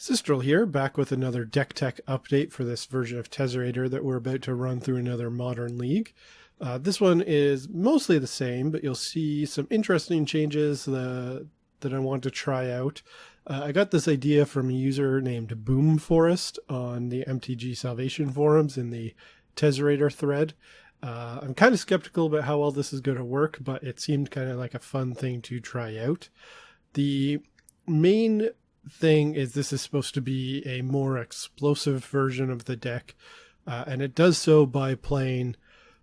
Sistrel here, back with another deck tech update for this version of Tezzerator that we're about to run through another Modern League. This one is mostly the same, but you'll see some interesting changes that I want to try out. I got this idea from a user named Boom Forest on the MTG Salvation forums in the Tezzerator thread. I'm kind of skeptical about how well this is going to work, but it seemed kind of like a fun thing to try out. The main thing is this is supposed to be a more explosive version of the deck, and it does so by playing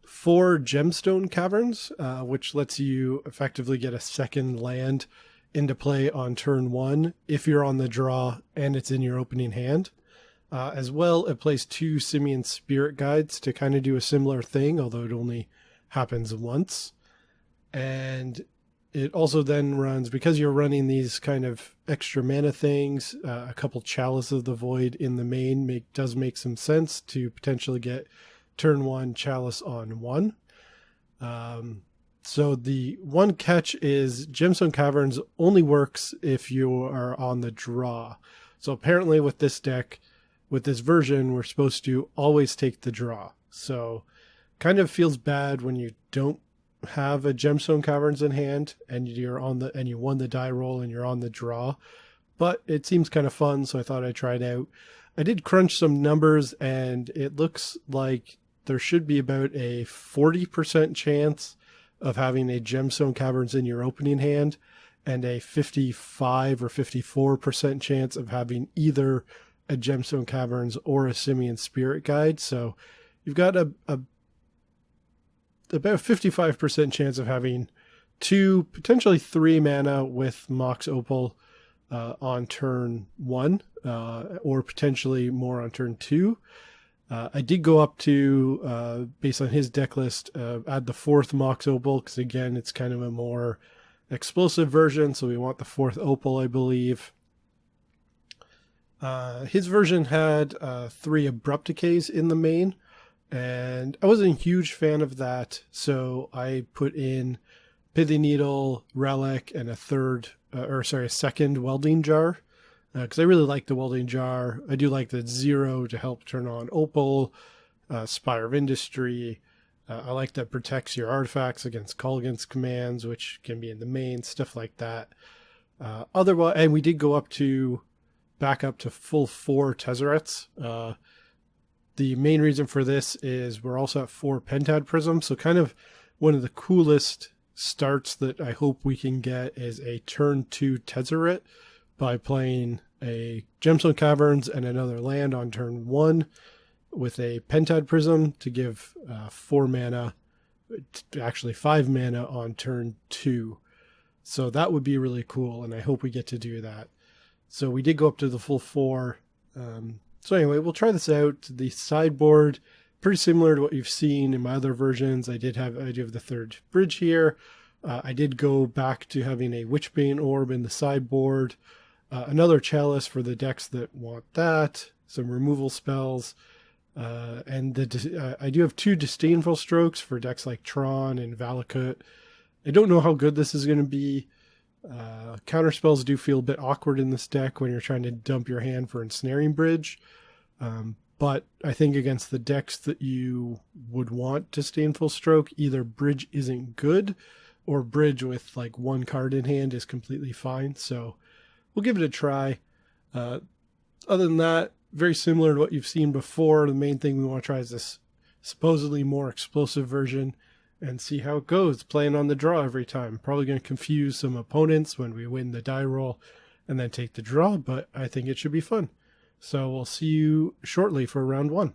4 Gemstone Caverns, which lets you effectively get a second land into play on turn 1 if you're on the draw and it's in your opening hand. As well, it plays 2 Simian Spirit Guides to kind of do a similar thing, although it only happens once. And it also then runs, because you're running these kind of extra mana things, a couple Chalice of the Void in the main does make some sense to potentially get turn 1 Chalice on 1. So the one catch is Gemstone Caverns only works if you are on the draw. So apparently with this deck, with this version, we're supposed to always take the draw. So kind of feels bad when you don't have a Gemstone Caverns in hand and you won the die roll and you're on the draw, but it seems kind of fun, so I thought I'd try it out. I did crunch some numbers and it looks like there should be about a 40% chance of having a Gemstone Caverns in your opening hand and a 55 or 54% chance of having either a Gemstone Caverns or a Simian Spirit Guide. So you've got about a 55% chance of having 2, potentially 3 mana with Mox Opal on turn 1, or potentially more on turn 2. I did go up to, based on his deck list, add the 4th Mox Opal, because again, it's kind of a more explosive version, so we want the 4th Opal, I believe. His version had 3 Abrupt Decays in the main, and I wasn't a huge fan of that, so I put in Pithy Needle, Relic, and a second Welding Jar, because I really like the Welding Jar. I do like the 0 to help turn on Opal, Spire of Industry. I like that protects your artifacts against Kolaghan's commands, which can be in the main, stuff like that. Otherwise, and we did go back up to full 4 Tezzerets. The main reason for this is we're also at 4 Pentad Prisms, so kind of one of the coolest starts that I hope we can get is a turn 2 Tezzeret by playing a Gemstone Caverns and another land on turn 1 with a Pentad Prism to give 4 mana, actually 5 mana on turn 2. So that would be really cool, and I hope we get to do that. So we did go up to the full 4. So anyway, we'll try this out. The sideboard, pretty similar to what you've seen in my other versions. I do have the 3rd bridge here. I did go back to having a Witchbane Orb in the sideboard. Another Chalice for the decks that want that. Some removal spells. And I do have 2 Disdainful Strokes for decks like Tron and Valakut. I don't know how good this is going to be. Counterspells do feel a bit awkward in this deck when you're trying to dump your hand for Ensnaring Bridge. But I think against the decks that you would want Disdainful Stroke, either Bridge isn't good or Bridge with like 1 card in hand is completely fine. So we'll give it a try. Other than that, very similar to what you've seen before. The main thing we want to try is this supposedly more explosive version and see how it goes, playing on the draw every time. Probably going to confuse some opponents when we win the die roll and then take the draw, but I think it should be fun. So we'll see you shortly for round 1.